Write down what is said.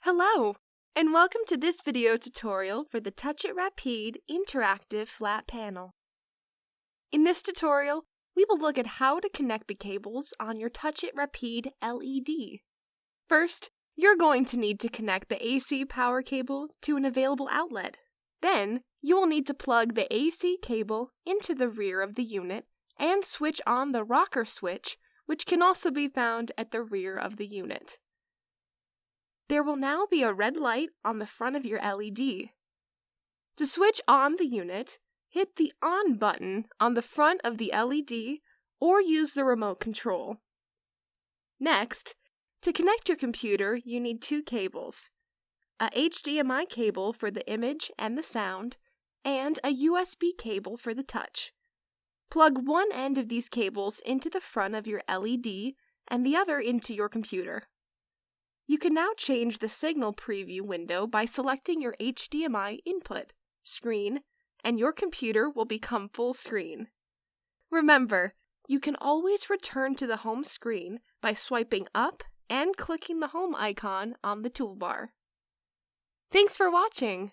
Hello, and welcome to this video tutorial for the TouchIT Rapide interactive flat panel. In this tutorial, we will look at how to connect the cables on your TouchIT Rapide LED. First, you're going to need to connect the AC power cable to an available outlet. Then, you will need to plug the AC cable into the rear of the unit and switch on the rocker switch, which can also be found at the rear of the unit. There will now be a red light on the front of your LED. To switch on the unit, hit the On button on the front of the LED or use the remote control. Next, to connect your computer, you need two cables: a HDMI cable for the image and the sound, and a USB cable for the touch. Plug one end of these cables into the front of your LED and the other into your computer. You can now change the signal preview window by selecting your HDMI input screen, and your computer will become full screen. Remember, you can always return to the home screen by swiping up and clicking the home icon on the toolbar. Thanks for watching!